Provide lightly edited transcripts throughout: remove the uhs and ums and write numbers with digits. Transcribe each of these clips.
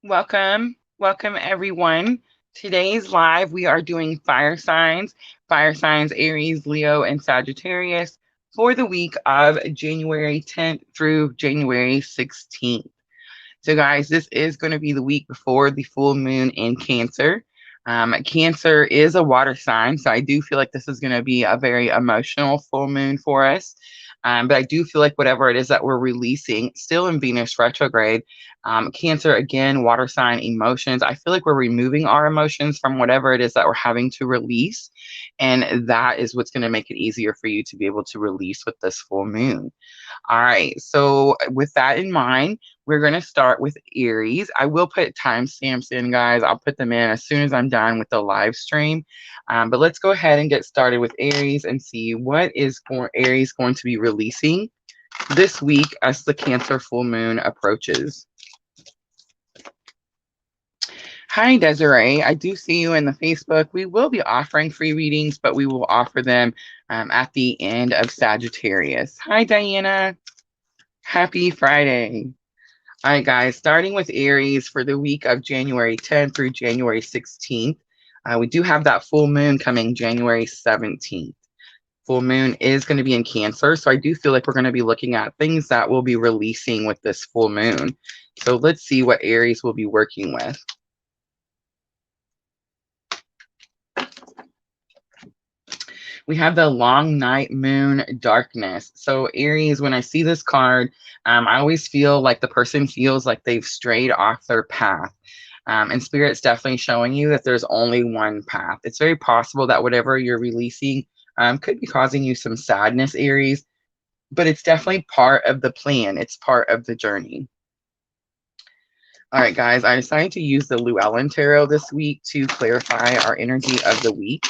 Welcome everyone. Today's live, we are doing fire signs, Aries, Leo, and Sagittarius for the week of January 10th through January 16th. So, guys, this is going to be the week before the full moon in Cancer. Cancer is a water sign, so I do feel like this is going to be a very emotional full moon for us. But I do feel like whatever it is that we're releasing, still in Venus retrograde, Cancer, again, water sign emotions. I feel like we're removing our emotions from whatever it is that we're having to release. And that is what's going to make it easier for you to be able to release with this full moon. All right. So, with that in mind, we're going to start with Aries. I will put timestamps in, guys. I'll put them in as soon as I'm done with the live stream. But let's go ahead and get started with Aries and see what is Aries going to be releasing this week as the Cancer full moon approaches. Hi, Desiree. I do see you in the Facebook. We will be offering free readings, but we will offer them at the end of Sagittarius. Hi, Diana. Happy Friday. All right, guys, starting with Aries for the week of January 10th through January 16th. We do have that full moon coming January 17th. Full moon is going to be in Cancer, so I do feel like we're going to be looking at things that we'll be releasing with this full moon. So let's see what Aries will be working with. We have the long night moon darkness. So Aries, when I see this card, I always feel like the person feels like they've strayed off their path. And Spirit's definitely showing you that there's only one path. It's very possible that whatever you're releasing could be causing you some sadness, Aries, but it's definitely part of the plan. It's part of the journey. All right, guys, I decided to use the Llewellyn Tarot this week to clarify our energy of the week.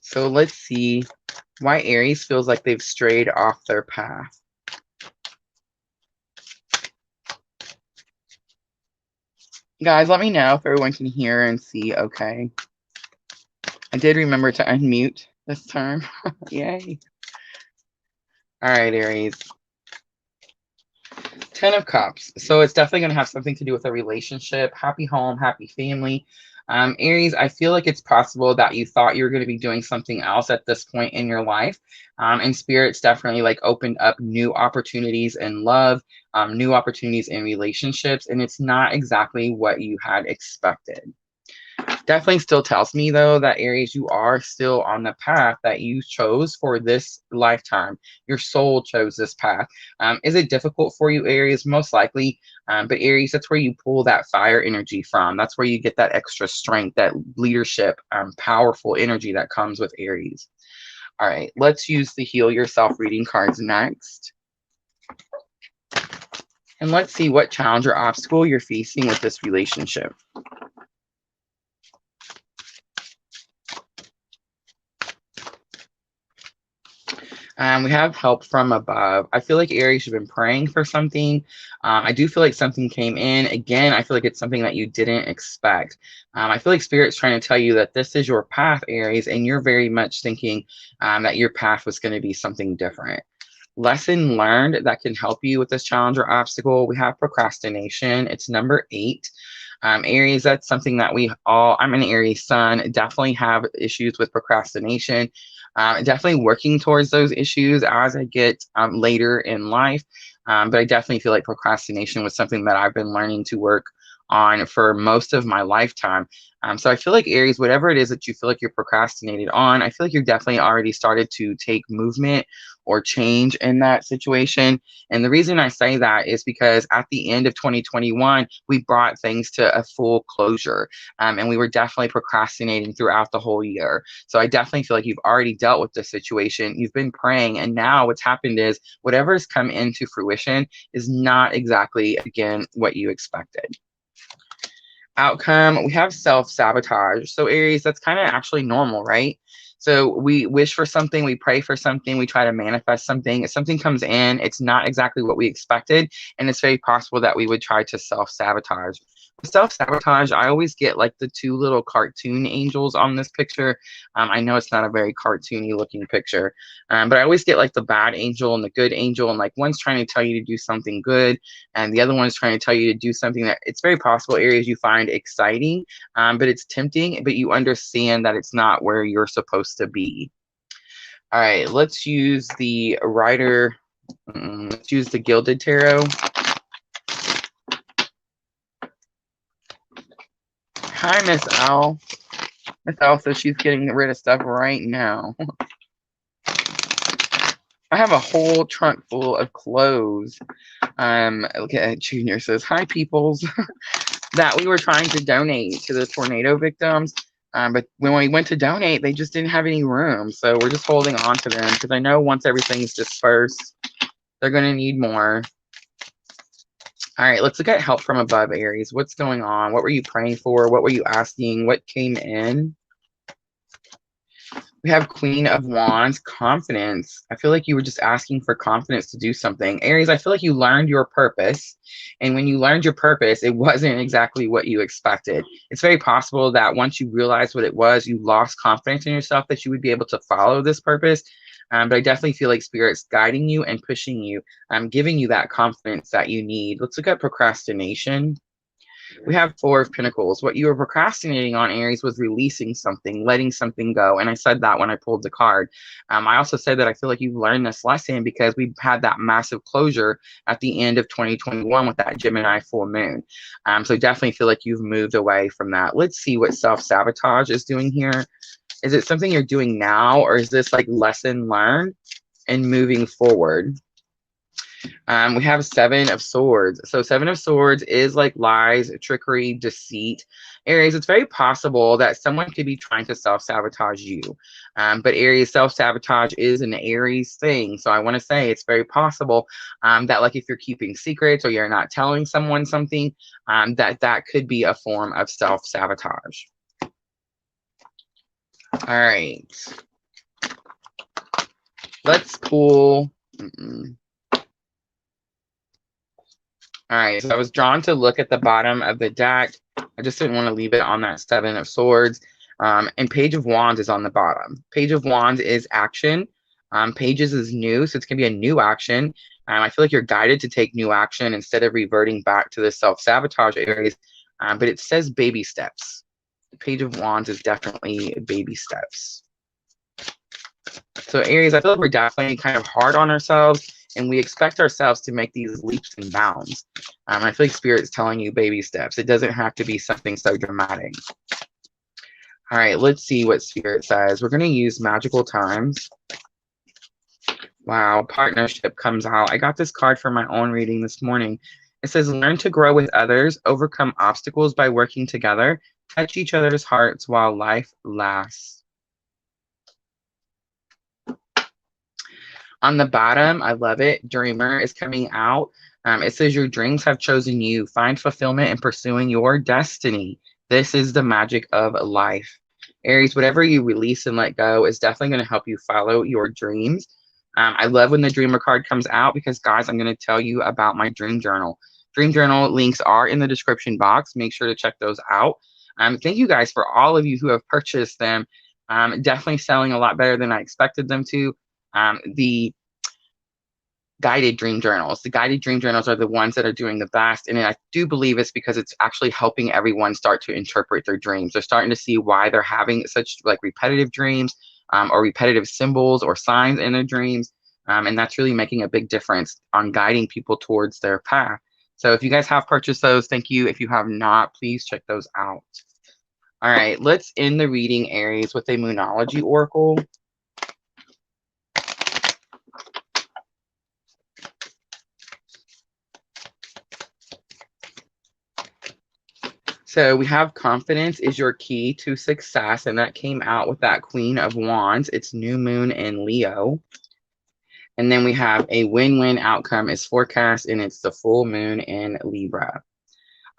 So let's see why Aries feels like they've strayed off their path. Guys, let me know if everyone can hear and see okay. I did remember to unmute this time. Yay. All right, Aries. 10 of Cups. So it's definitely going to have something to do with a relationship, happy home, happy family. Aries, I feel like it's possible that you thought you were going to be doing something else at this point in your life. And Spirit's definitely like opened up new opportunities in love, new opportunities in relationships, and it's not exactly what you had expected. Definitely still tells me, though, that Aries, you are still on the path that you chose for this lifetime. Your soul chose this path. Is it difficult for you, Aries? Most likely. But Aries, that's where you pull that fire energy from. That's where you get that extra strength, that leadership, powerful energy that comes with Aries. All right, let's use the Heal Yourself reading cards next. And let's see what challenge or obstacle you're facing with this relationship. We have help from above. I feel like Aries, you've been praying for something. I do feel like something came in. Again, I feel like it's something that you didn't expect. I feel like Spirit's trying to tell you that this is your path, Aries, and you're very much thinking that your path was going to be something different. Lesson learned that can help you with this challenge or obstacle. We have procrastination. It's number 8. Aries, that's something that I'm an Aries sun, definitely have issues with procrastination. Definitely working towards those issues as I get later in life. But I definitely feel like procrastination was something that I've been learning to work on for most of my lifetime. So I feel like Aries, whatever it is that you feel like you're procrastinated on, I feel like you're definitely already started to take movement or change in that situation. And the reason I say that is because at the end of 2021, we brought things to a full closure. And we were definitely procrastinating throughout the whole year. So I definitely feel like you've already dealt with this situation. You've been praying. And now what's happened is whatever has come into fruition is not exactly, again, what you expected. Outcome, we have self-sabotage. So Aries, that's kind of actually normal, right? So we wish for something, we pray for something, we try to manifest something. If something comes in, it's not exactly what we expected, and it's very possible that we would try to self-sabotage. Self-sabotage, I always get like the two little cartoon angels on this picture. I know it's not a very cartoony looking picture, but I always get like the bad angel and the good angel, and like one's trying to tell you to do something good and the other one's trying to tell you to do something that it's very possible Aries you find exciting, but it's tempting, but you understand that it's not where you're supposed to be. All right, let's use the Rider, let's use the Gilded Tarot. Hi, Miss L. Miss L says she's getting rid of stuff right now. I have a whole trunk full of clothes. Okay, Junior says, hi, peoples. That we were trying to donate to the tornado victims. But when we went to donate, they just didn't have any room. So we're just holding on to them because I know once everything's dispersed, they're going to need more. All right, let's look at help from above, Aries. What's going on? What were you praying for? What were you asking? What came in? We have Queen of Wands, confidence. I feel like you were just asking for confidence to do something. Aries, I feel like you learned your purpose. And when you learned your purpose, it wasn't exactly what you expected. It's very possible that once you realized what it was, you lost confidence in yourself that you would be able to follow this purpose. But I definitely feel like Spirit's guiding you and pushing you, giving you that confidence that you need. Let's look at procrastination. We have Four of Pentacles. What you were procrastinating on, Aries, was releasing something, letting something go. And I said that when I pulled the card. I also said that I feel like you've learned this lesson because we had that massive closure at the end of 2021 with that Gemini full moon. So definitely feel like you've moved away from that. Let's see what self-sabotage is doing here. Is it something you're doing now, or is this like lesson learned and moving forward? We have Seven of Swords. So Seven of Swords is like lies, trickery, deceit. Aries, it's very possible that someone could be trying to self-sabotage you. But Aries, self-sabotage is an Aries thing. So I want to say it's very possible that like if you're keeping secrets or you're not telling someone something, that could be a form of self-sabotage. All right. Let's pull. All right, so I was drawn to look at the bottom of the deck. I just didn't want to leave it on that Seven of Swords. And Page of Wands is on the bottom. Page of Wands is action. Pages is new, so it's going to be a new action. I feel like you're guided to take new action instead of reverting back to the self-sabotage areas. But it says baby steps. Page of Wands is definitely baby steps. So Aries, I feel like we're definitely kind of hard on ourselves and we expect ourselves to make these leaps and bounds. I feel like Spirit's telling you baby steps. It doesn't have to be something so dramatic. All right, let's see what Spirit says. We're going to use magical times. Wow, partnership comes out. I got this card for my own reading this morning. It says, learn to grow with others, overcome obstacles by working together, touch each other's hearts while life lasts. On the bottom, I love it. Dreamer is coming out. It says your dreams have chosen you. Find fulfillment in pursuing your destiny. This is the magic of life. Aries, whatever you release and let go is definitely going to help you follow your dreams. I love when the Dreamer card comes out because, guys, I'm going to tell you about my dream journal. Dream journal links are in the description box. Make sure to check those out. Thank you guys for all of you who have purchased them. Definitely selling a lot better than I expected them to. The guided dream journals. The guided dream journals are the ones that are doing the best. And I do believe it's because it's actually helping everyone start to interpret their dreams. They're starting to see why they're having such like repetitive dreams or repetitive symbols or signs in their dreams. And that's really making a big difference on guiding people towards their path. So if you guys have purchased those, thank you. If you have not, please check those out. All right, let's end the reading, Aries, with a Moonology Oracle. So we have confidence is your key to success, and that came out with that Queen of Wands. It's new moon in Leo. And then we have a win-win outcome is forecast, and it's the full moon in Libra.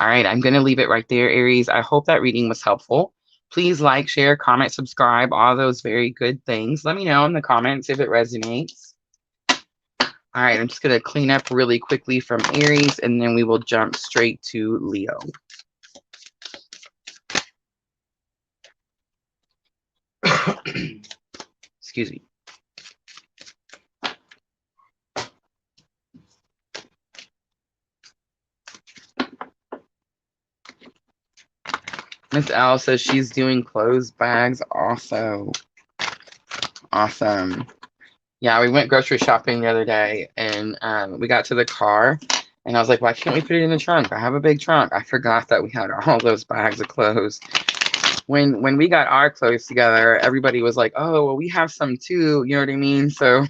All right, I'm going to leave it right there, Aries. I hope that reading was helpful. Please like, share, comment, subscribe, all those very good things. Let me know in the comments if it resonates. All right, I'm just going to clean up really quickly from Aries, and then we will jump straight to Leo. Excuse me. Miss L says she's doing clothes bags also. Awesome. Yeah, we went grocery shopping the other day, and we got to the car, and I was like, why can't we put it in the trunk? I have a big trunk. I forgot that we had all those bags of clothes. When we got our clothes together, everybody was like, oh, well, we have some too. You know what I mean? So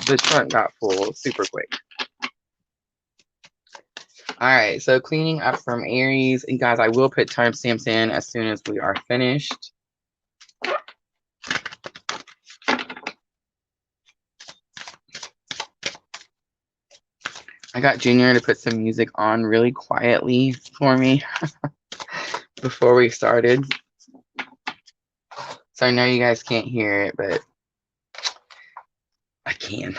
the trunk got full super quick. All right, so cleaning up from Aries. And guys, I will put timestamps in as soon as we are finished. I got Junior to put some music on really quietly for me before we started. So I know you guys can't hear it, but I can.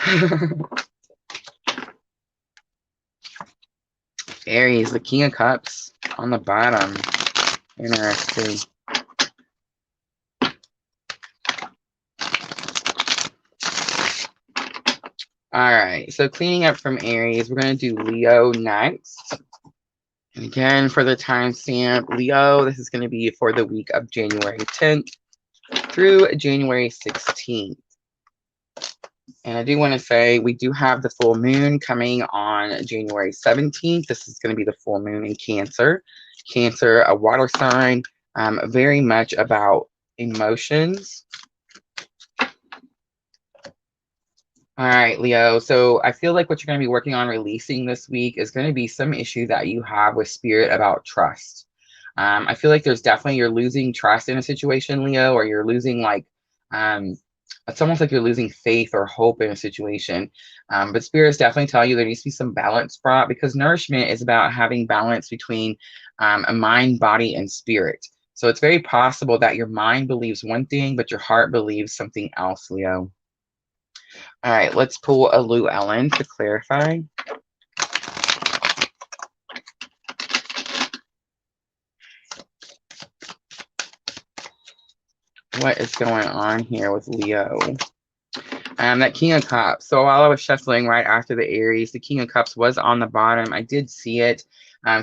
Aries, the King of Cups on the bottom. Interesting. All right, so cleaning up from Aries, we're going to do Leo next. And again, for the timestamp, Leo, this is going to be for the week of January 10th through January 16th. And I do want to say we do have the full moon coming on January 17th. This is going to be the full moon in Cancer. Cancer, a water sign, very much about emotions. All right, Leo. So I feel like what you're going to be working on releasing this week is going to be some issue that you have with spirit about trust. I feel like there's definitely, you're losing trust in a situation, Leo, or you're losing it's almost like you're losing faith or hope in a situation. But spirits definitely tell you there needs to be some balance brought, because nourishment is about having balance between a mind, body, and spirit. So it's very possible that your mind believes one thing, but your heart believes something else, Leo. All right, let's pull a Lou Ellen to clarify. What is going on here with Leo? That King of Cups. So while I was shuffling right after the Aries, the King of Cups was on the bottom. I did see it.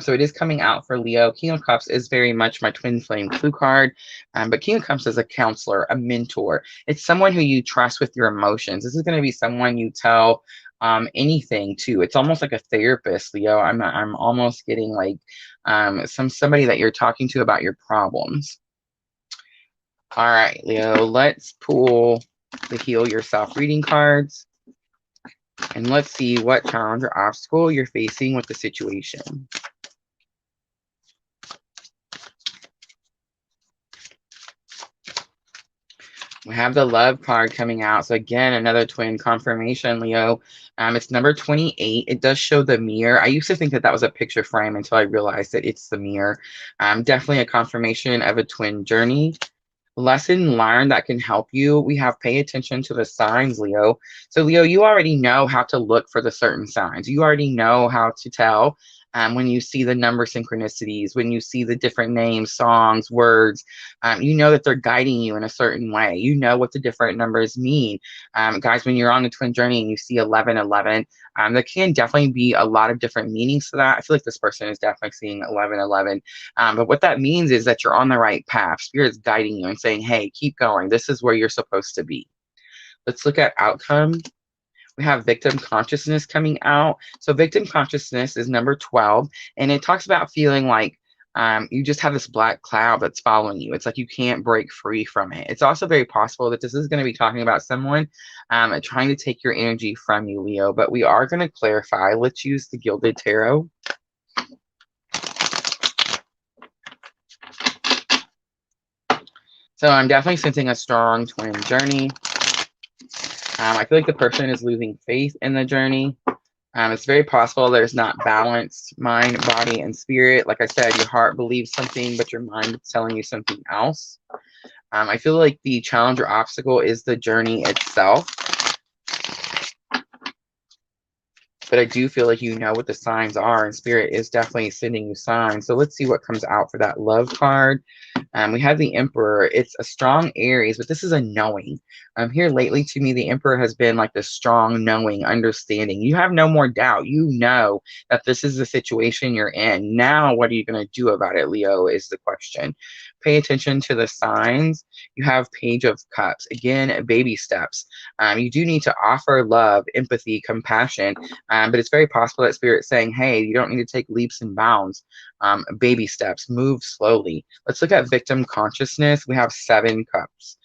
So it is coming out for Leo. King of Cups is very much my twin flame clue card. But King of Cups is a counselor, a mentor. It's someone who you trust with your emotions. This is going to be someone you tell anything to. It's almost like a therapist, Leo. I'm almost getting like somebody that you're talking to about your problems. All right, Leo, let's pull the Heal Yourself reading cards. And let's see what challenge or obstacle you're facing with the situation. We have the Love card coming out. So again, another twin confirmation, Leo. It's number 28. It does show the mirror. I used to think that that was a picture frame until I realized that it's the mirror. Definitely a confirmation of a twin journey. Lesson learned that can help you. We have pay attention to the signs, Leo. So Leo, you already know how to look for the certain signs. You already know how to tell when you see the number synchronicities, when you see the different names, songs, words. You know that they're guiding you in a certain way. You know what the different numbers mean. Guys, when you're on the twin journey and you see 1111, there can definitely be a lot of different meanings to that. I feel like this person is definitely seeing 1111. But what that means is that you're on the right path. Spirit's guiding you and saying, hey, keep going. This is where you're supposed to be. Let's look at outcome. We have victim consciousness coming out. So victim consciousness is number 12. And it talks about feeling like you just have this black cloud that's following you. It's like you can't break free from it. It's also very possible that this is going to be talking about someone trying to take your energy from you, Leo. But we are going to clarify. Let's use the Gilded Tarot. So I'm definitely sensing a strong twin journey. I feel like the person is losing faith in the journey. It's very possible there's not balanced mind, body, and spirit. Like I said, your heart believes something, but your mind is telling you something else. I feel like the challenge or obstacle is the journey itself. but I do feel like you know what the signs are, and Spirit is definitely sending you signs. So let's see what comes out for that love card. We have the Emperor. It's a strong Aries, but this is a knowing. Here lately, to me, the Emperor has been like the strong knowing, understanding. You have no more doubt. You know that this is the situation you're in. Now, what are you going to do about it, Leo, is the question. Pay attention to the signs. You have Page of Cups. Again, baby steps. You do need to offer love, empathy, compassion, but it's very possible that Spirit's saying, hey, you don't need to take leaps and bounds. Baby steps, move slowly. Let's look at victim consciousness. We have 7 cups.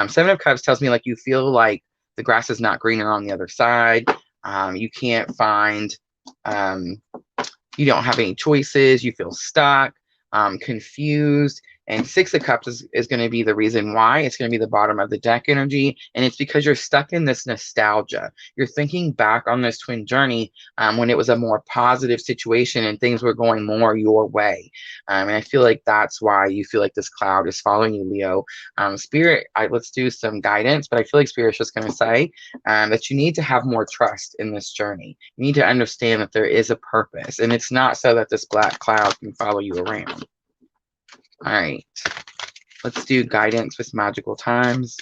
7 of Cups tells me like you feel like the grass is not greener on the other side. You can't find, you don't have any choices. You feel stuck, confused. And 6 of Cups is going to be the reason why. It's going to be the bottom of the deck energy. And it's because you're stuck in this nostalgia. You're thinking back on this twin journey when it was a more positive situation and things were going more your way. And I feel like that's why you feel like this cloud is following you, Leo. Spirit, let's do some guidance, but I feel like Spirit's just going to say that you need to have more trust in this journey. You need to understand that there is a purpose. And it's not so that this black cloud can follow you around. All right, let's do guidance with magical times.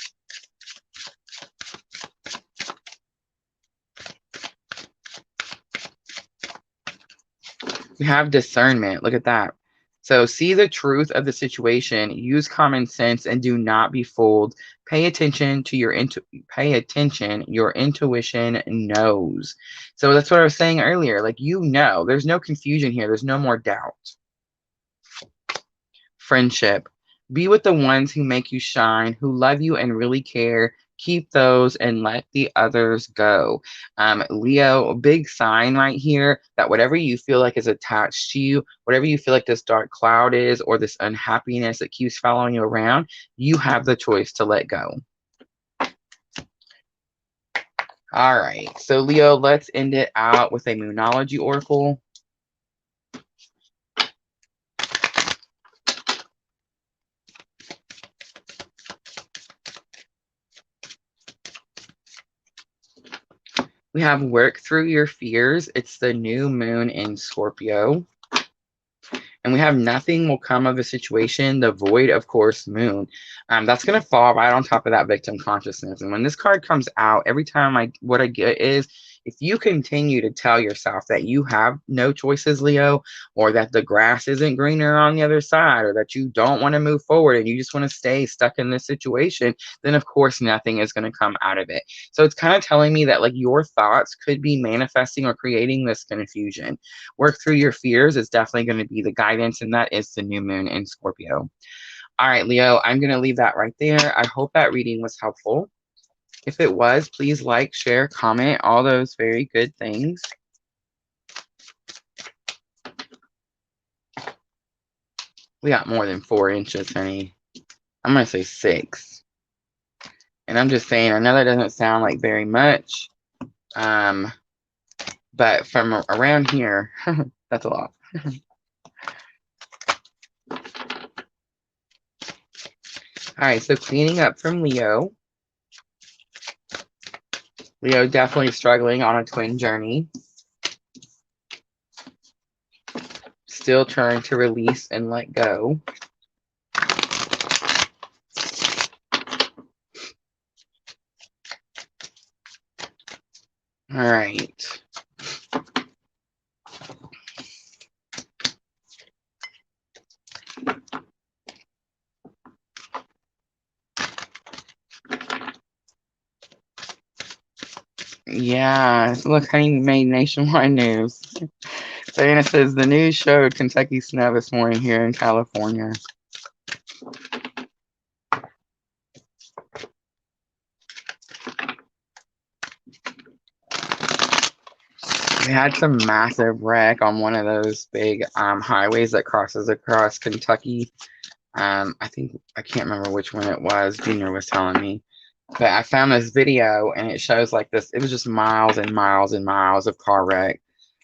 We have discernment. Look at that. So see the truth of the situation, use common sense, and do not be fooled. Pay attention to your your intuition knows. So that's what I was saying earlier. Like, you know, there's no confusion here. There's no more doubt. Friendship. Be with the ones who make you shine, who love you and really care. Keep those and let the others go. Leo, big sign right here that whatever you feel like is attached to you, whatever you feel like this dark cloud is, or this unhappiness that keeps following you around, you have the choice to let go. All right, so Leo, let's end it out with a Moonology Oracle. We have work through your fears. It's the new moon in Scorpio. And we have nothing will come of a situation, the void, of course, moon. That's going to fall right on top of that victim consciousness. And when this card comes out, every time what I get is, if you continue to tell yourself that you have no choices, Leo, or that the grass isn't greener on the other side, or that you don't want to move forward and you just want to stay stuck in this situation, then of course nothing is going to come out of it. So it's kind of telling me that like your thoughts could be manifesting or creating this confusion. Work through your fears is definitely going to be the guidance, and that is the new moon in Scorpio. All right, Leo, I'm going to leave that right there. I hope that reading was helpful. If it was, please like, share, comment, all those very good things. We got more than 4 inches, honey. I'm going to say 6. And I'm just saying, I know that doesn't sound like very much. But from around here, that's a lot. All right, so cleaning up from Leo. Leo definitely struggling on a twin journey. Still trying to release and let go. All right. Yeah, look, honey made nationwide news. Diana says the news showed Kentucky snow this morning here in California. We had some massive wreck on one of those big highways that crosses across Kentucky. I can't remember which one it was. Junior was telling me. But I found this video and it shows like this. It was just miles and miles and miles of car wreck.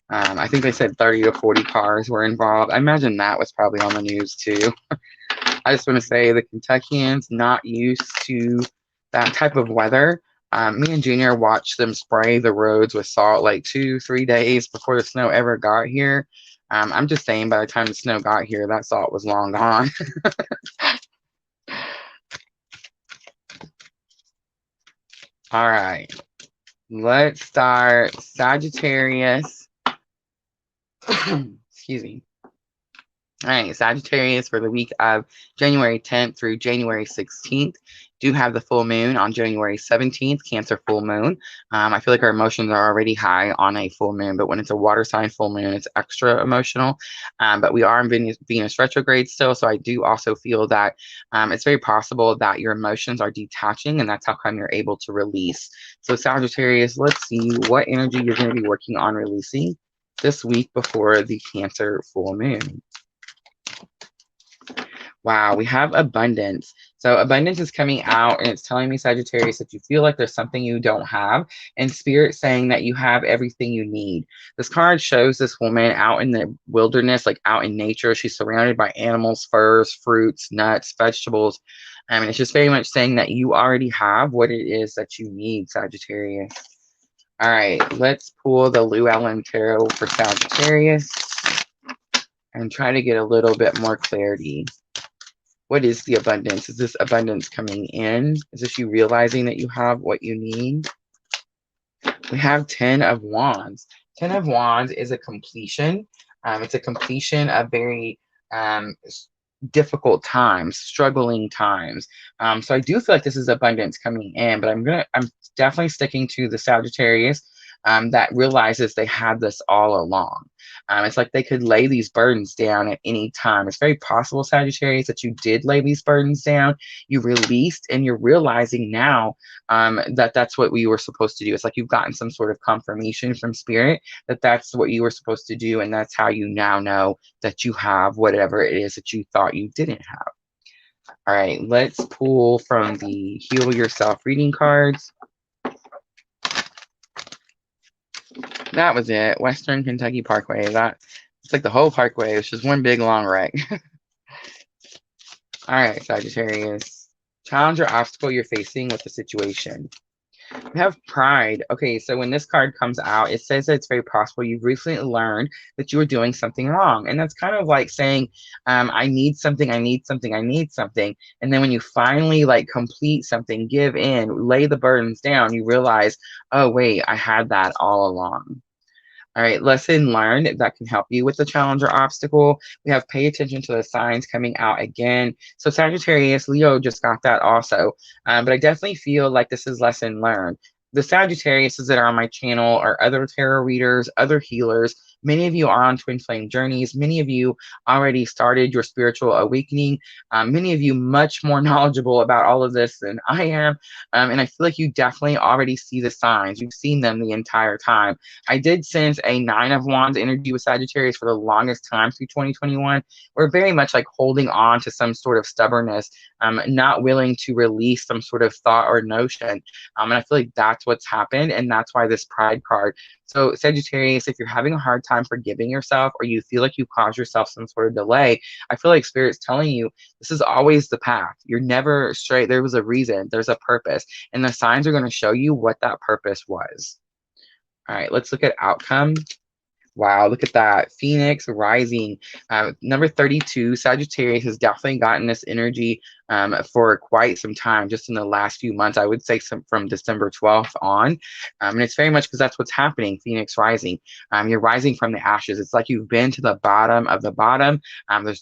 I think they said 30 to 40 cars were involved. I imagine that was probably on the news too. I just want to say the Kentuckians not used to that type of weather. Me and Junior watched them spray the roads with salt like 2-3 days before the snow ever got here. I'm just saying, by the time the snow got here, that salt was long gone. All right, let's start Sagittarius. Excuse me. All right, Sagittarius for the week of January 10th through January 16th. Do have the full moon on January 17th, Cancer full moon. I feel like our emotions are already high on a full moon, but when it's a water sign full moon, it's extra emotional. But we are in Venus retrograde still, so I do also feel that it's very possible that your emotions are detaching, and that's how come you're able to release. So Sagittarius, let's see what energy you're going to be working on releasing this week before the Cancer full moon. Wow, we have abundance. So abundance is coming out and it's telling me, Sagittarius, that you feel like there's something you don't have, and spirit saying that you have everything you need. This card shows this woman out in the wilderness, like out in nature. She's surrounded by animals, furs, fruits, nuts, vegetables. And it's just very much saying that you already have what it is that you need, Sagittarius. All right, let's pull the Llewellyn Tarot for Sagittarius and try to get a little bit more clarity. What is the abundance? Is this abundance coming in? Is this you realizing that you have what you need? We have 10 of Wands. 10 of Wands is a completion. It's a completion of very difficult times, struggling times. So I do feel like this is abundance coming in, but I'm definitely sticking to the Sagittarius that realizes they had this all along. It's like they could lay these burdens down at any time. It's very possible, Sagittarius, that you did lay these burdens down, you released, and you're realizing now that that's what we were supposed to do. It's like you've gotten some sort of confirmation from spirit that that's what you were supposed to do, and that's how you now know that you have whatever it is that you thought you didn't have. All right, let's pull from the Heal Yourself reading cards. That was it. Western Kentucky Parkway. It's like the whole parkway. It's just one big long wreck. All right, Sagittarius. Challenge or obstacle you're facing with the situation. We have pride. Okay, so when this card comes out, it says that it's very possible you've recently learned that you were doing something wrong. And that's kind of like saying, I need something, I need something, I need something. And then when you finally like complete something, give in, lay the burdens down, you realize, oh, wait, I had that all along. All right, lesson learned that can help you with the challenge or obstacle. We have pay attention to the signs coming out again. So Sagittarius, Leo just got that also. But I definitely feel like this is lesson learned. The Sagittariuses that are on my channel are other tarot readers, other healers. Many of you are on twin flame journeys. Many of you already started your spiritual awakening. Many of you much more knowledgeable about all of this than I am. And I feel like you definitely already see the signs. You've seen them the entire time. I did sense a 9 of Wands energy with Sagittarius for the longest time through 2021. We're very much like holding on to some sort of stubbornness, not willing to release some sort of thought or notion. And I feel like that's what's happened. And that's why this pride card. So Sagittarius, if you're having a hard time forgiving yourself, or you feel like you caused yourself some sort of delay, I feel like Spirit's telling you this is always the path. You're never straight. There was a reason. There's a purpose. And the signs are going to show you what that purpose was. All right, let's look at outcome. Wow, look at that. Phoenix rising. Number 32, Sagittarius has definitely gotten this energy for quite some time, just in the last few months. I would say from December 12th on. And it's very much because that's what's happening, Phoenix rising. You're rising from the ashes. It's like you've been to the bottom of the bottom.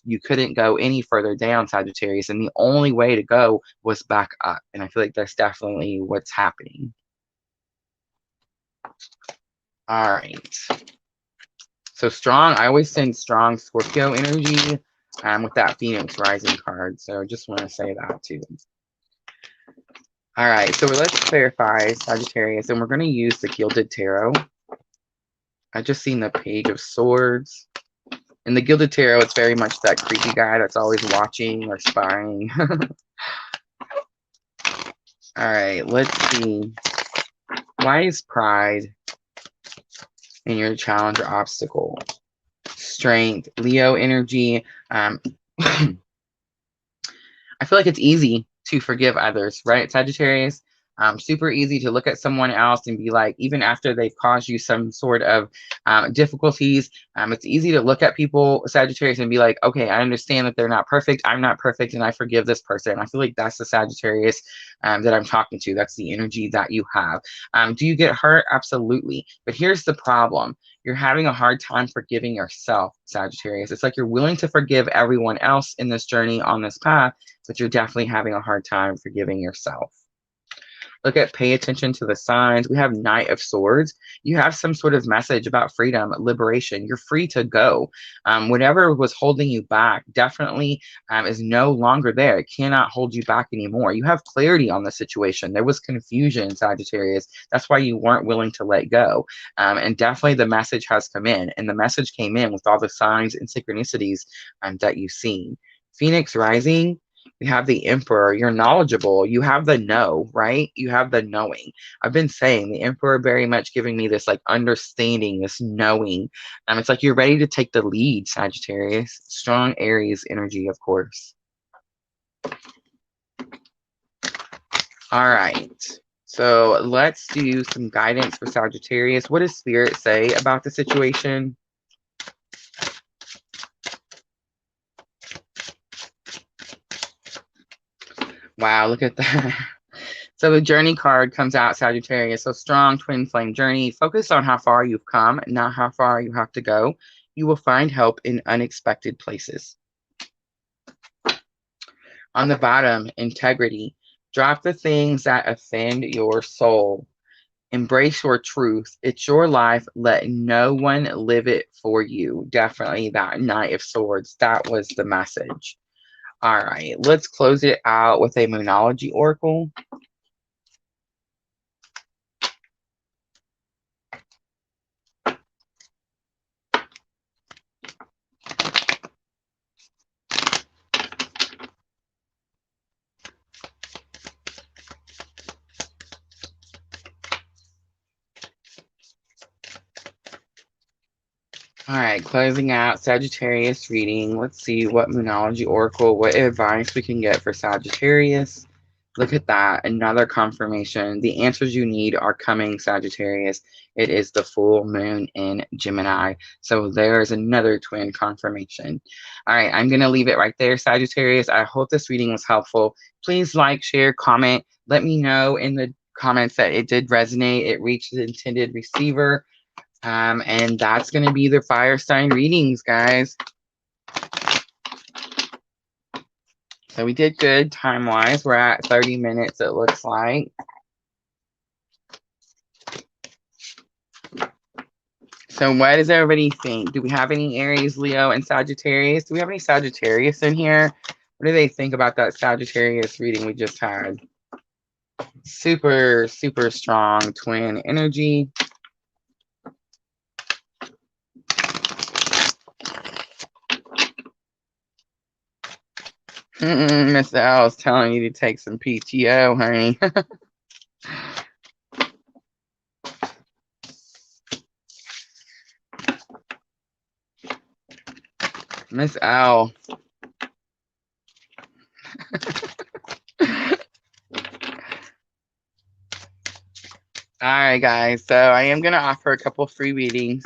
You couldn't go any further down, Sagittarius, and the only way to go was back up. And I feel like that's definitely what's happening. All right. So strong, I always send strong Scorpio energy with that Phoenix rising card. So just want to say that too. All right, so let's clarify Sagittarius, and we're going to use the Gilded Tarot. I just seen the Page of Swords. In the Gilded Tarot, it's very much that creepy guy that's always watching or spying. All right, let's see. Why is pride in your challenge or obstacle? Strength, Leo energy. I feel like it's easy to forgive others, right, Sagittarius? Super easy to look at someone else and be like, even after they've caused you some sort of difficulties, it's easy to look at people, Sagittarius, and be like, okay, I understand that they're not perfect. I'm not perfect, and I forgive this person. I feel like that's the Sagittarius that I'm talking to. That's the energy that you have. Do you get hurt? Absolutely. But here's the problem. You're having a hard time forgiving yourself, Sagittarius. It's like you're willing to forgive everyone else in this journey on this path, but you're definitely having a hard time forgiving yourself. Look at pay attention to the signs. We have Knight of Swords. You have some sort of message about freedom, liberation. You're free to go. Whatever was holding you back definitely is no longer there. It cannot hold you back anymore. You have clarity on the situation. There was confusion, Sagittarius. That's why you weren't willing to let go. And definitely the message has come in. And the message came in with all the signs and synchronicities that you've seen. Phoenix rising. We have the Emperor. You're knowledgeable. You have the know, right? You have the knowing. I've been saying the Emperor very much giving me this like understanding, this knowing. It's like you're ready to take the lead, Sagittarius. Strong Aries energy, of course. All right. So let's do some guidance for Sagittarius. What does Spirit say about the situation? Wow, look at that. So the journey card comes out, Sagittarius. So strong twin flame journey. Focus on how far you've come, not how far you have to go. You will find help in unexpected places. On the bottom, integrity. Drop the things that offend your soul. Embrace your truth. It's your life. Let no one live it for you. Definitely that Knight of Swords. That was the message. All right, let's close it out with a Moonology Oracle. All right, closing out Sagittarius reading. Let's see what Moonology Oracle, what advice we can get for Sagittarius. Look at that, another confirmation. The answers you need are coming, Sagittarius. It is the full moon in Gemini. So there's another twin confirmation. All right, I'm going to leave it right there, Sagittarius. I hope this reading was helpful. Please like, share, comment. Let me know in the comments that it did resonate. It reached the intended receiver. And that's going to be the fire sign readings, guys. So we did good time-wise. We're at 30 minutes, it looks like. So what does everybody think? Do we have any Aries, Leo, and Sagittarius? Do we have any Sagittarius in here? What do they think about that Sagittarius reading we just had? Super, super strong twin energy. Miss Al's telling you to take some PTO, honey. Miss Al. All right, guys. So I am going to offer a couple free readings.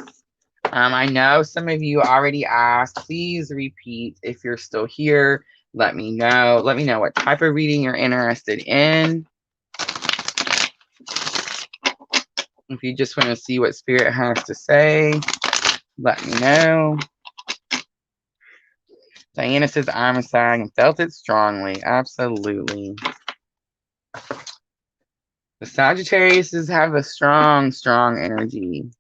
I know some of you already asked. Please repeat if you're still here. Let me know. Let me know what type of reading you're interested in. If you just want to see what Spirit has to say, let me know. Diana says, I'm a Sag and felt it strongly. Absolutely. The Sagittariuses have a strong, strong energy.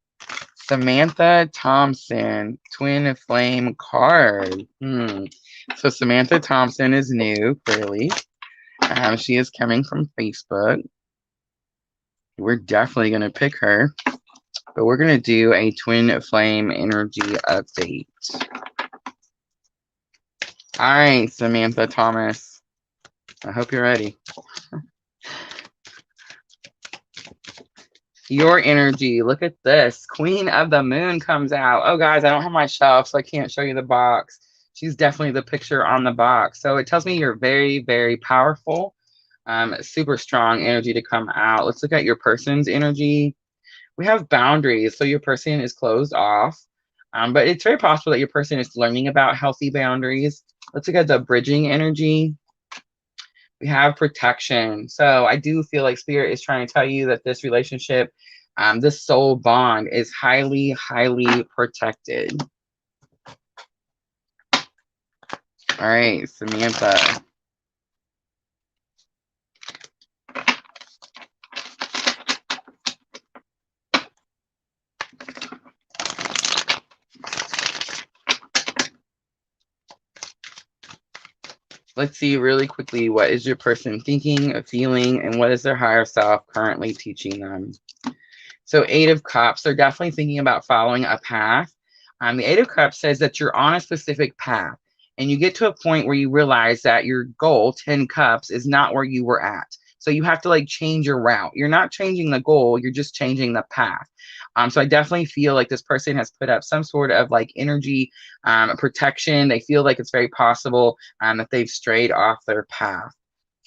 Samantha Thompson, twin flame card. So Samantha Thompson is new, clearly. She is coming from Facebook. We're definitely going to pick her. But we're going to do a twin flame energy update. All right, Samantha Thomas. I hope you're ready. Your energy. Look at this. Queen of the Moon comes out. Oh, guys, I don't have my shelf, so I can't show you the box. She's definitely the picture on the box. So it tells me you're very, very powerful. Super strong energy to come out. Let's look at your person's energy. We have boundaries. So your person is closed off, but it's very possible that your person is learning about healthy boundaries. Let's look at the bridging energy. We have protection. So I do feel like Spirit is trying to tell you that this relationship, this soul bond is highly, highly protected. All right, Samantha. Let's see really quickly, what is your person thinking, feeling, and what is their higher self currently teaching them? So 8 of Cups, they're definitely thinking about following a path. The 8 of Cups says that you're on a specific path, and you get to a point where you realize that your goal, 10 Cups, is not where you were at. So you have to like change your route. You're not changing the goal, you're just changing the path. So I definitely feel like this person has put up some sort of like energy protection. They feel like it's very possible that they've strayed off their path.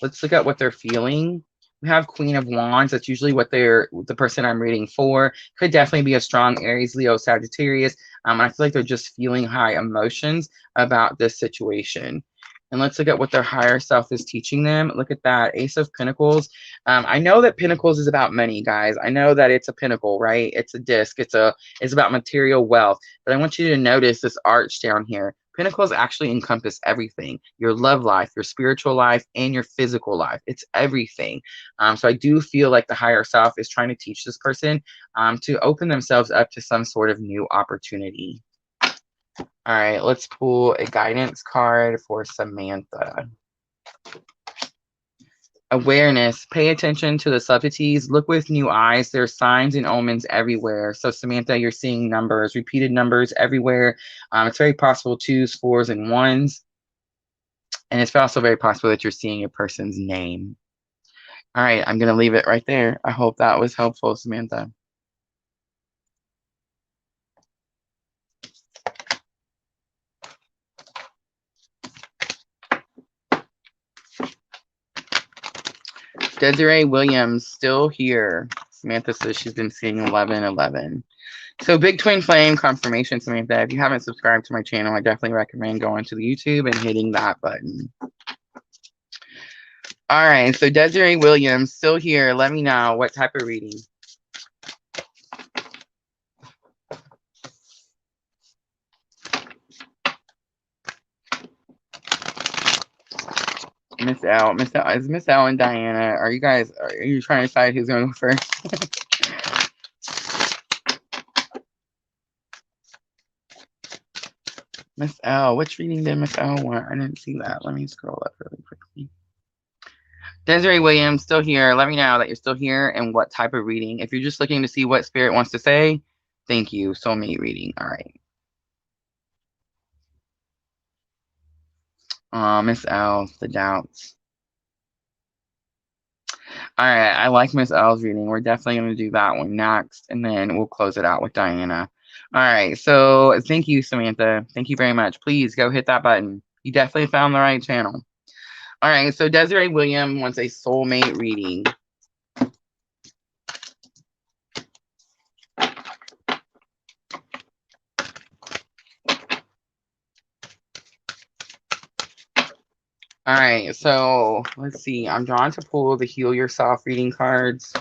Let's look at what they're feeling. We have Queen of Wands. That's usually what the person I'm reading for. Could definitely be a strong Aries, Leo, Sagittarius. And I feel like they're just feeling high emotions about this situation. And let's look at what their higher self is teaching them. Look at that, Ace of Pentacles. I know that Pentacles is about money, guys. I know that it's a pinnacle, right? It's a disc. It's about material wealth. But I want you to notice this arch down here. Pentacles actually encompass everything: your love life, your spiritual life, and your physical life. It's everything. So I do feel like the higher self is trying to teach this person to open themselves up to some sort of new opportunity. All right, let's pull a guidance card for Samantha. Awareness. Pay attention to the subtleties. Look with new eyes. There's signs and omens everywhere. So Samantha, you're seeing numbers, repeated numbers everywhere. It's very possible 2s, 4s, and 1s. And it's also very possible that you're seeing your person's name. All right, I'm going to leave it right there. I hope that was helpful, Samantha. Desiree Williams, still here. Samantha says she's been seeing 1111. So big twin flame confirmation, Samantha. If you haven't subscribed to my channel, I definitely recommend going to the YouTube and hitting that button. All right, so Desiree Williams, still here. Let me know what type of reading. Miss L, is Miss L and Diana, are you trying to decide who's going to go first? Miss L, which reading did Miss L want? I didn't see that. Let me scroll up really quickly. Desiree Williams, still here. Let me know that you're still here and what type of reading. If you're just looking to see what Spirit wants to say, thank you. Soulmate reading. All right. Miss L, the doubts. All right, I like Miss L's reading. We're definitely going to do that one next, and then we'll close it out with Diana. All right, so thank you, Samantha. Thank you very much. Please go hit that button. You definitely found the right channel. All right, so Desiree Williams wants a soulmate reading. All right, so let's see. I'm drawn to pull the Heal Yourself reading cards.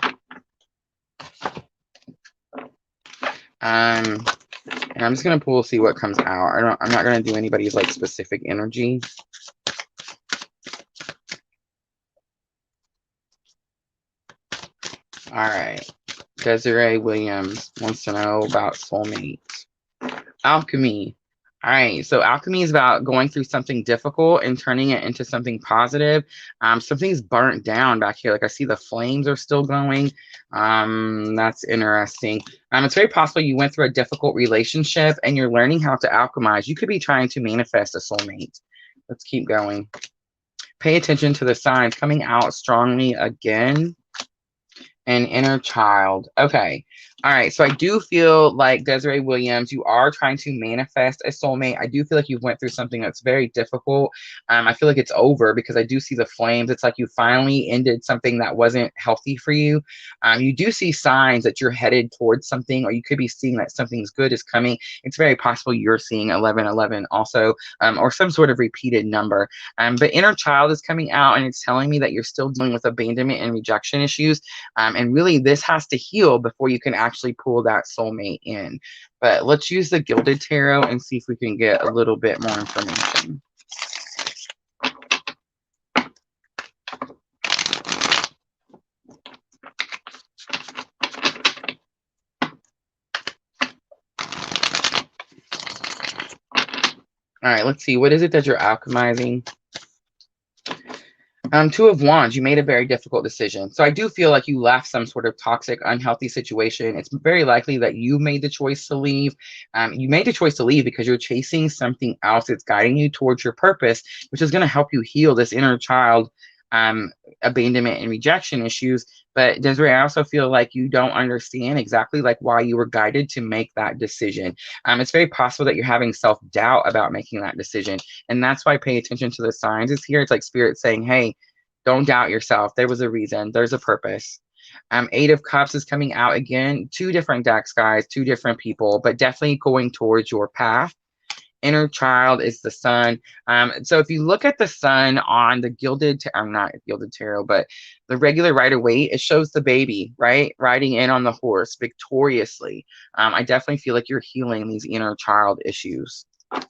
And I'm just gonna pull, see what comes out. I'm not gonna do anybody's like specific energy. All right, Desiree Williams wants to know about soulmates. Alchemy. All right, so alchemy is about going through something difficult and turning it into something positive. Something's burnt down back here. Like I see the flames are still going. That's interesting. It's very possible you went through a difficult relationship and you're learning how to alchemize. You could be trying to manifest a soulmate. Let's keep going. Pay attention to the signs coming out strongly again. An inner child. Okay. All right, so I do feel like Desiree Williams, you are trying to manifest a soulmate. I do feel like you went through something that's very difficult. I feel like it's over because I do see the flames. It's like you finally ended something that wasn't healthy for you. You do see signs that you're headed towards something, or you could be seeing that something's good is coming. It's very possible you're seeing 1111 also, or some sort of repeated number. But inner child is coming out, and it's telling me that you're still dealing with abandonment and rejection issues. And really, this has to heal before you can actually pull that soulmate in. But let's use the Gilded Tarot and see if we can get a little bit more information. All right, let's see. What is it that you're alchemizing? Two of Wands, you made a very difficult decision. So I do feel like you left some sort of toxic, unhealthy situation. It's very likely that you made the choice to leave. You made the choice to leave because you're chasing something else that's guiding you towards your purpose, which is going to help you heal this inner child abandonment and rejection issues. But Desiree, I also feel like you don't understand exactly like why you were guided to make that decision. It's very possible that you're having self-doubt about making that decision. And that's why pay attention to the signs is here. It's like spirit saying, hey, don't doubt yourself. There was a reason. There's a purpose. Eight of Cups is coming out again. Two different decks, guys. Two different people, but definitely going towards your path. Inner child is the sun. So if you look at the sun on the I'm not Gilded Tarot, but the regular Rider-Waite, it shows the baby, right? Riding in on the horse victoriously. I definitely feel like you're healing these inner child issues. But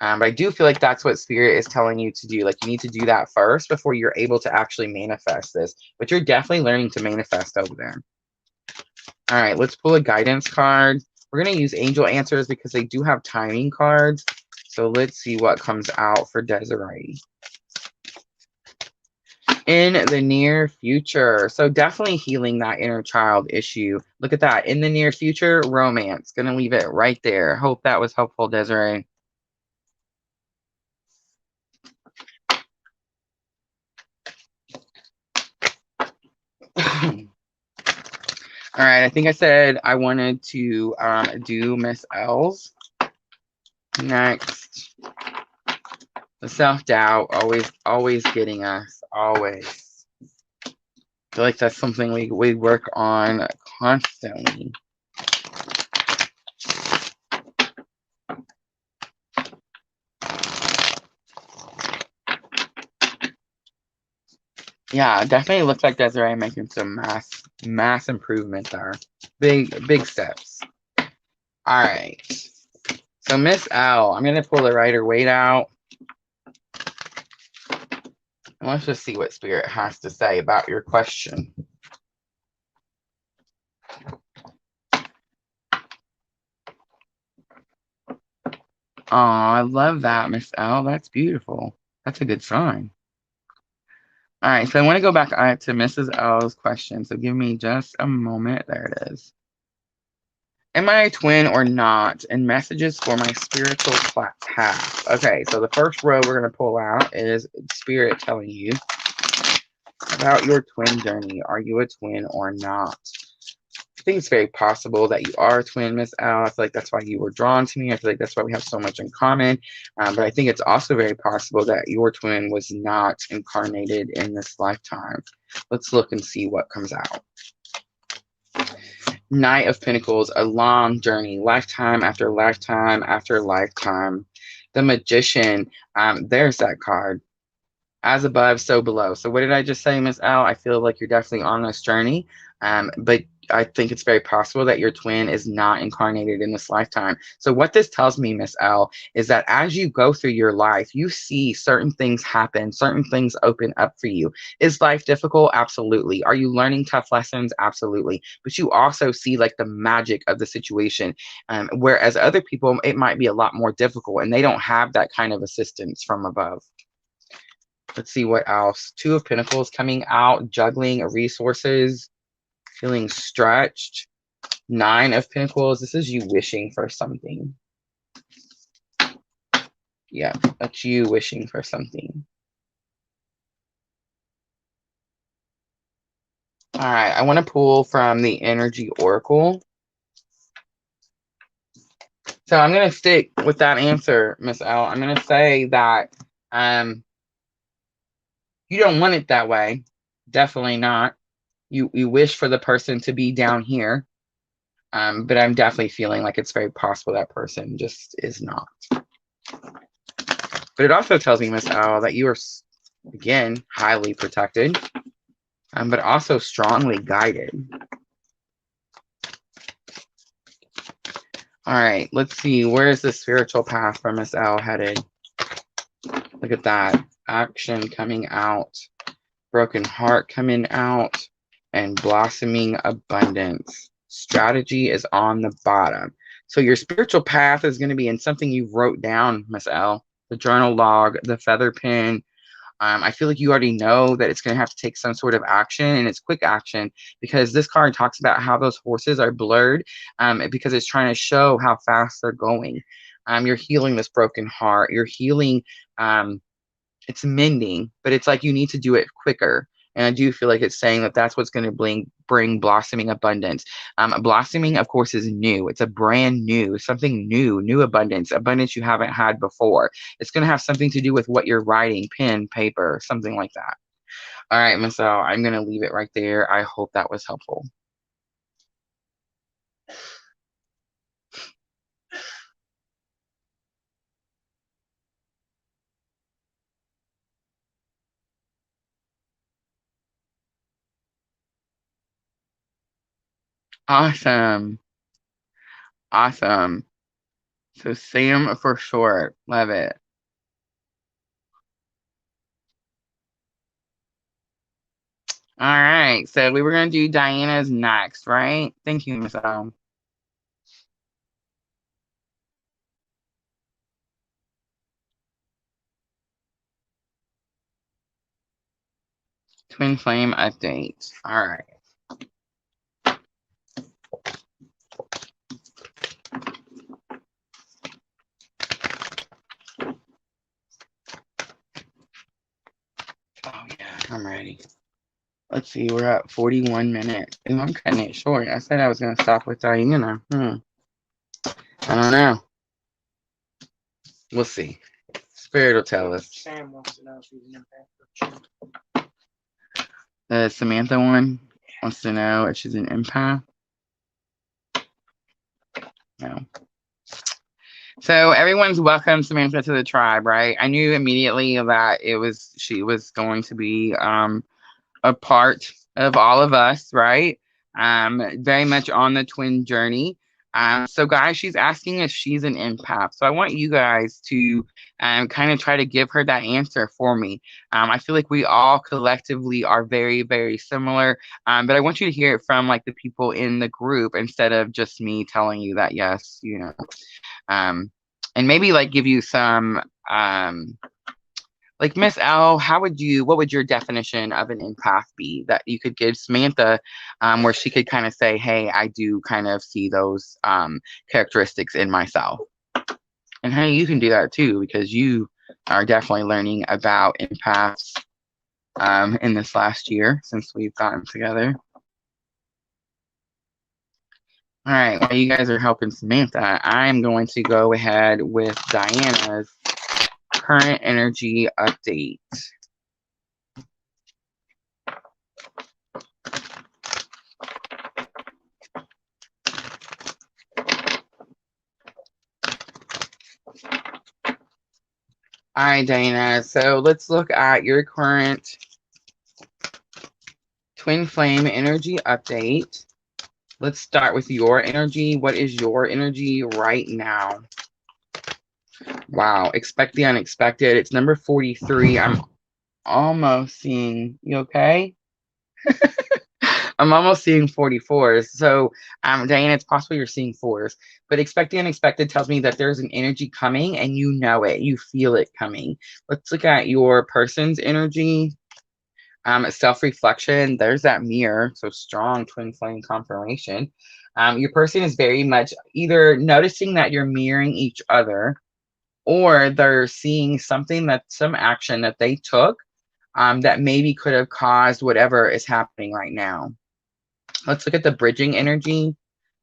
I do feel like that's what spirit is telling you to do. Like you need to do that first before you're able to actually manifest this. But you're definitely learning to manifest over there. All right, let's pull a guidance card. We're going to use angel answers because they do have timing cards. So let's see what comes out for Desiree. In the near future. So definitely healing that inner child issue. Look at that. In the near future, romance. Going to leave it right there. Hope that was helpful, Desiree. All right, I think I said I wanted to do Miss L's. Next, the self-doubt, always getting us, always. I feel like that's something we work on constantly. Yeah, definitely looks like Desiree making some mass improvement there. Big steps. All right. So Miss L, I'm gonna pull the Rider-Waite out. And let's just see what spirit has to say about your question. Oh, I love that, Miss L. That's beautiful. That's a good sign. All right, so I want to go back to Mrs. L's question. So give me just a moment. There it is. Am I a twin or not? And messages for my spiritual path. Okay, so the first row we're going to pull out is spirit telling you about your twin journey. Are you a twin or not? I think it's very possible that you are a twin, Miss Al. I feel like that's why you were drawn to me. I feel like that's why we have so much in common. But I think it's also very possible that your twin was not incarnated in this lifetime. Let's look and see what comes out. Knight of Pentacles, a long journey, lifetime after lifetime after lifetime. The Magician, there's that card. As above, so below. So what did I just say, Miss Al? I feel like you're definitely on this journey, but I think it's very possible that your twin is not incarnated in this lifetime. So what this tells me, Miss L, is that as you go through your life, you see certain things happen, certain things open up for you. Is life difficult? Absolutely. Are you learning tough lessons? Absolutely. But you also see like the magic of the situation, whereas other people, it might be a lot more difficult and they don't have that kind of assistance from above. Let's see what else. Two of Pentacles coming out, juggling resources, feeling stretched. Nine of Pentacles. This is you wishing for something. Yeah, that's you wishing for something. All right, I want to pull from the Energy Oracle. So I'm going to stick with that answer, Miss L. I'm going to say that you don't want it that way. Definitely not. You wish for the person to be down here. But I'm definitely feeling like it's very possible that person just is not. But it also tells me, Miss L, that you are, again, highly protected, but also strongly guided. All right, let's see. Where is the spiritual path for Miss L headed? Look at that. Action coming out. Broken heart coming out. And blossoming abundance. Strategy is on the bottom. So your spiritual path is going to be in something you wrote down, Miss L. The journal log, the feather pen. I feel like you already know that it's going to have to take some sort of action, and it's quick action, because this card talks about how those horses are blurred because it's trying to show how fast they're going. You're healing this broken heart. You're healing, it's mending, but it's like you need to do it quicker. And I do feel like it's saying that that's what's going to bring blossoming abundance. Blossoming, of course, is new. It's a brand new, something new abundance you haven't had before. It's going to have something to do with what you're writing, pen, paper, something like that. All right, Miss L, I'm going to leave it right there. I hope that was helpful. Awesome. Awesome. So Sam for short. Love it. All right. So we were going to do Diana's next, right? Thank you, Miss L. Twin flame update. All right. Oh yeah, I'm ready. Let's see, we're at 41 minutes. And I'm cutting it short. I said I was going to stop with Diana. I don't know. We'll see. Spirit will tell us. Sam wants to know if she's an empath. The Samantha one wants to know if she's an empath. No. So everyone's welcome Samantha to the tribe, right? I knew immediately that she was going to be a part of all of us, right? Very much on the twin journey. So guys, she's asking if she's an empath. So I want you guys to kind of try to give her that answer for me. I feel like we all collectively are very, very similar. But I want you to hear it from like the people in the group instead of just me telling you that, yes, you know. And maybe like give you some like Miss L, what would your definition of an empath be that you could give Samantha, where she could kind of say, hey, I do kind of see those characteristics in myself. And hey, you can do that too, because you are definitely learning about empaths in this last year since we've gotten together. All right, while you guys are helping Samantha, I'm going to go ahead with Diana's current energy update. All right, Diana, so let's look at your current twin flame energy update. Let's start with your energy. What is your energy right now? Wow, expect the unexpected. It's number 43. I'm almost seeing, you okay? I'm almost seeing 44s. So, Diana, it's possible you're seeing 4s. But expect the unexpected tells me that there's an energy coming and you know it. You feel it coming. Let's look at your person's energy. Self-reflection. There's that mirror. So strong twin flame confirmation. Your person is very much either noticing that you're mirroring each other, or they're seeing something some action that they took that maybe could have caused whatever is happening right now. Let's look at the bridging energy.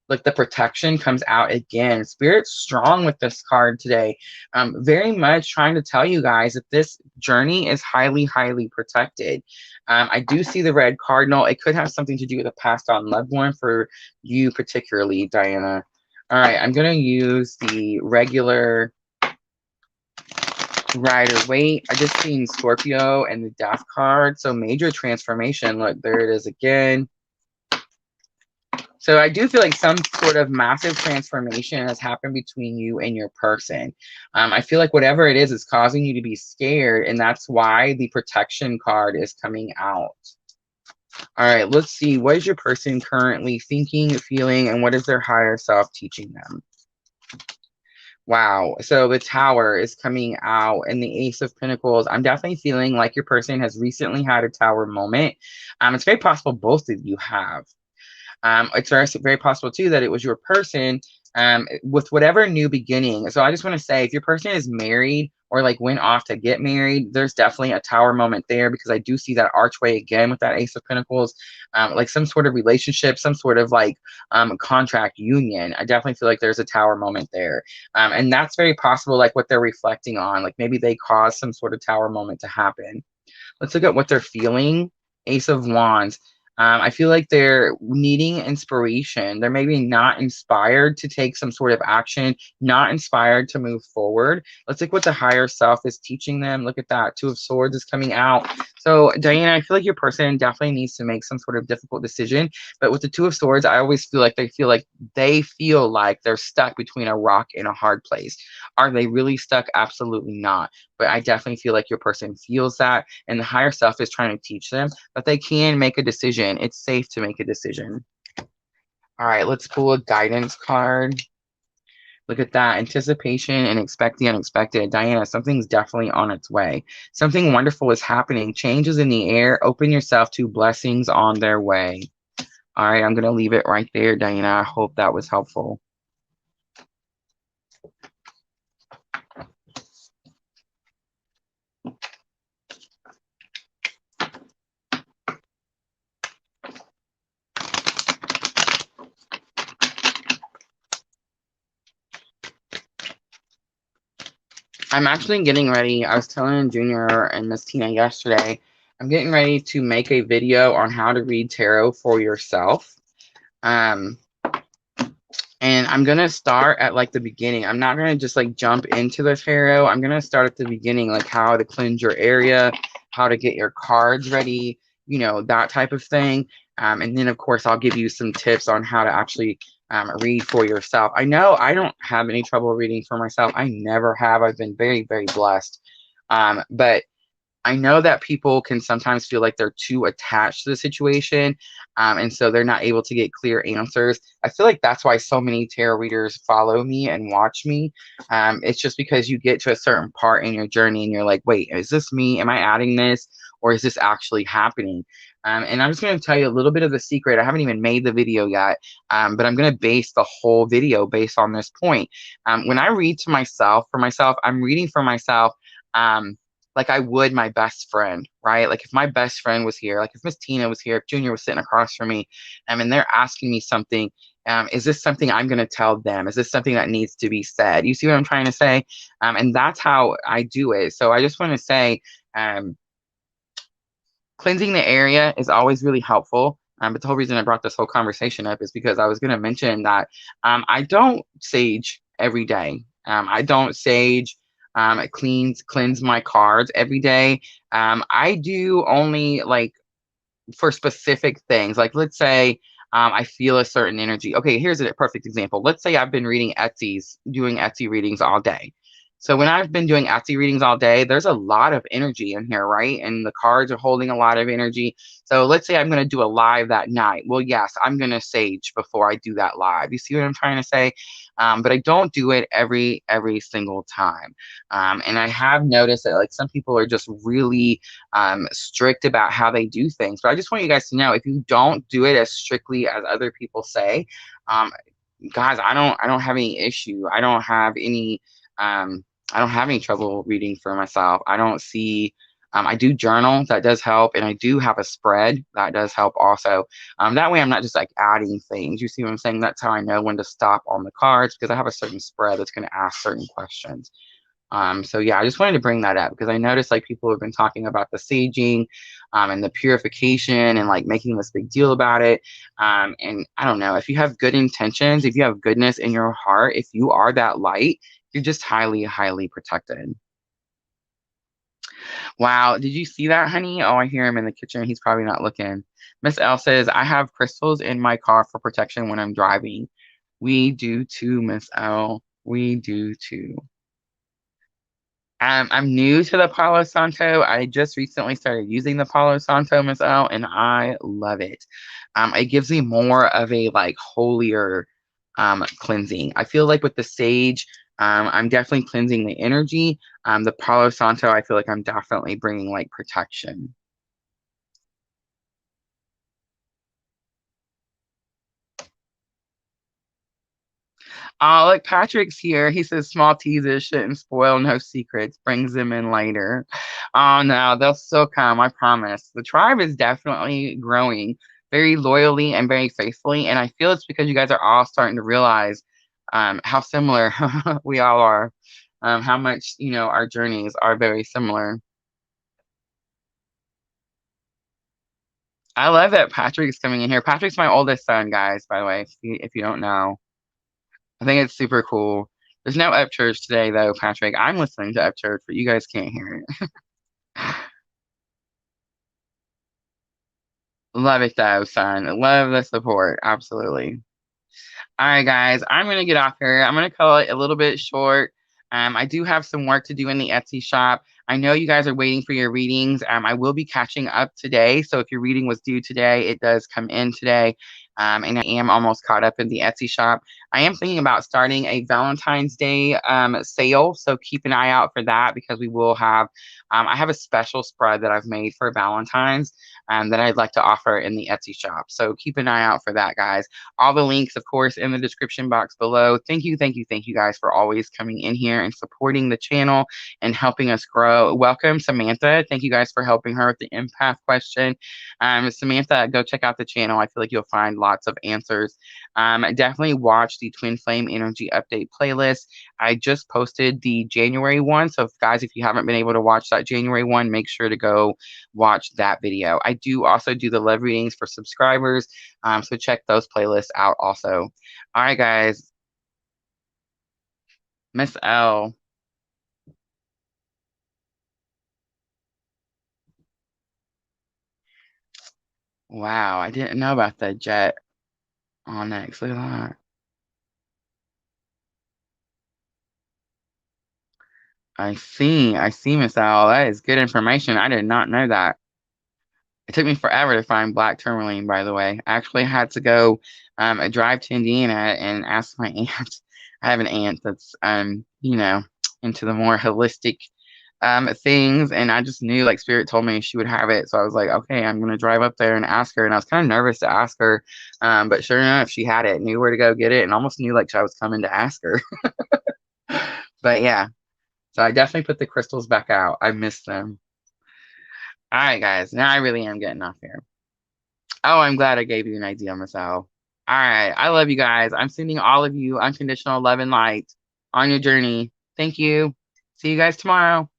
Like the protection comes out again. Spirit's strong with this card today. Very much trying to tell you guys that this journey is highly, highly protected. I do see the red cardinal. It could have something to do with a passed on loved one for you particularly, Diana. All right, I'm going to use the regular Rider-Waite. I just seen Scorpio and the Death card. So major transformation. Look, there it is again. So I do feel like some sort of massive transformation has happened between you and your person. I feel like whatever it is causing you to be scared, and that's why the protection card is coming out. All right, let's see. What is your person currently thinking, feeling, and what is their higher self teaching them? Wow. So the Tower is coming out and the Ace of Pentacles. I'm definitely feeling like your person has recently had a Tower moment. It's very possible both of you have. It's very possible too that it was your person with whatever new beginning. So I just want to say, if your person is married or like went off to get married, there's definitely a Tower moment there, because I do see that archway again with that Ace of Pentacles, like some sort of relationship, some sort of like contract union. I definitely feel like there's a Tower moment there. And that's very possible, like what they're reflecting on, like maybe they caused some sort of Tower moment to happen. Let's look at what they're feeling. Ace of Wands. I feel like they're needing inspiration. They're maybe not inspired to take some sort of action, not inspired to move forward. Let's look what the higher self is teaching them. Look at that. Two of Swords is coming out. So, Diana, I feel like your person definitely needs to make some sort of difficult decision. But with the Two of Swords, I always feel like they feel like they're stuck between a rock and a hard place. Are they really stuck? Absolutely not. But I definitely feel like your person feels that, and the higher self is trying to teach them that they can make a decision. It's safe to make a decision. All right, let's pull a guidance card. Look at that. Anticipation and expect the unexpected. Diana, something's definitely on its way. Something wonderful is happening. Change is in the air. Open yourself to blessings on their way. All right, I'm going to leave it right there, Diana. I hope that was helpful. I'm actually getting ready. I was telling Junior and Miss Tina yesterday, I'm getting ready to make a video on how to read tarot for yourself. And I'm going to start at like the beginning. I'm not going to just like jump into the tarot. I'm going to start at the beginning, like how to cleanse your area, how to get your cards ready, you know, that type of thing. And then, of course, I'll give you some tips on how to actually read for yourself. I know I don't have any trouble reading for myself. I never have. I've been very, very blessed. But I know that people can sometimes feel like they're too attached to the situation, and so they're not able to get clear answers. I feel like that's why so many tarot readers follow me and watch me. It's just because you get to a certain part in your journey and you're like, wait, is this me? Am I adding this? Or is this actually happening? And I'm just going to tell you a little bit of the secret. I haven't even made the video yet, but I'm going to base the whole video based on this point. When I read to myself, for myself, I'm reading for myself like I would my best friend, right? Like if my best friend was here, like if Miss Tina was here, if Junior was sitting across from me, and they're asking me something, is this something I'm going to tell them? Is this something that needs to be said? You see what I'm trying to say? And that's how I do it. So I just want to say, cleansing the area is always really helpful. But the whole reason I brought this whole conversation up is because I was going to mention that I don't sage every day. I don't sage. Cleanse my cards every day. I do only like for specific things. Like let's say I feel a certain energy. Okay, here's a perfect example. Let's say I've been doing Etsy readings all day. So when I've been doing Etsy readings all day, there's a lot of energy in here, right? And the cards are holding a lot of energy. So let's say I'm going to do a live that night. Well, yes, I'm going to sage before I do that live. You see what I'm trying to say? But I don't do it every single time. And I have noticed that like some people are just really strict about how they do things. But I just want you guys to know, if you don't do it as strictly as other people say, guys, I don't have any issue. I don't have any trouble reading for myself. I don't see I do journal, that does help, and I do have a spread that does help also. That way I'm not just like adding things. You see what I'm saying? That's how I know when to stop on the cards, because I have a certain spread that's going to ask certain questions. So yeah, I just wanted to bring that up because I noticed like people have been talking about the saging, and the purification and like making this big deal about it. And I don't know, if you have good intentions, if you have goodness in your heart, if you are that light, you're just highly, highly protected. Wow, did you see that, honey? Oh, I hear him in the kitchen. He's probably not looking. Miss L says, I have crystals in my car for protection when I'm driving. We do too, Miss L. We do too. I'm new to the Palo Santo. I just recently started using the Palo Santo, Miss L, and I love it. It gives me more of a like holier cleansing. I feel like with the sage, I'm definitely cleansing the energy. The Palo Santo, I feel like I'm definitely bringing like protection. Look, Patrick's here. He says small teasers shouldn't spoil no secrets, brings them in later. Oh no, they'll still come, I promise. The tribe is definitely growing very loyally and very faithfully, and I feel it's because you guys are all starting to realize how similar we all are, how much, our journeys are very similar. I love that Patrick's coming in here. Patrick's my oldest son, guys, by the way, if you don't know. I think it's super cool. There's no Up Church today, though, Patrick. I'm listening to Up Church, but you guys can't hear it. Love it, though, son. Love the support. Absolutely. All right, guys, I'm going to get off here. I'm going to call it a little bit short. I do have some work to do in the Etsy shop. I know you guys are waiting for your readings. I will be catching up today. So if your reading was due today, it does come in today. And I am almost caught up in the Etsy shop. I am thinking about starting a Valentine's Day sale. So keep an eye out for that because we will have, I have a special spread that I've made for Valentine's that I'd like to offer in the Etsy shop. So keep an eye out for that, guys. All the links, of course, in the description box below. Thank you, thank you, thank you guys for always coming in here and supporting the channel and helping us grow. Welcome, Samantha. Thank you guys for helping her with the empath question. Samantha, go check out the channel. I feel like you'll find lots of answers. Definitely watch the Twin Flame Energy Update playlist. I just posted the January one. So, guys, if you haven't been able to watch that January one, make sure to go watch that video. I do also do the love readings for subscribers. So check those playlists out also. All right, guys. Miss L. Wow, I didn't know about the jet onyx. Look at that. I see, Miss L. That is good information. I did not know that. It took me forever to find black tourmaline, by the way. I actually had to go drive to Indiana and ask my aunt. I have an aunt that's into the more holistic things, and I just knew like spirit told me she would have it. So I was like, okay, I'm gonna drive up there and ask her. And I was kind of nervous to ask her. But sure enough, she had it, knew where to go get it, and almost knew like I was coming to ask her. But yeah, so I definitely put the crystals back out. I missed them. All right, guys. Now I really am getting off here. Oh, I'm glad I gave you an idea, Miss Al. All right. I love you guys. I'm sending all of you unconditional love and light on your journey. Thank you. See you guys tomorrow.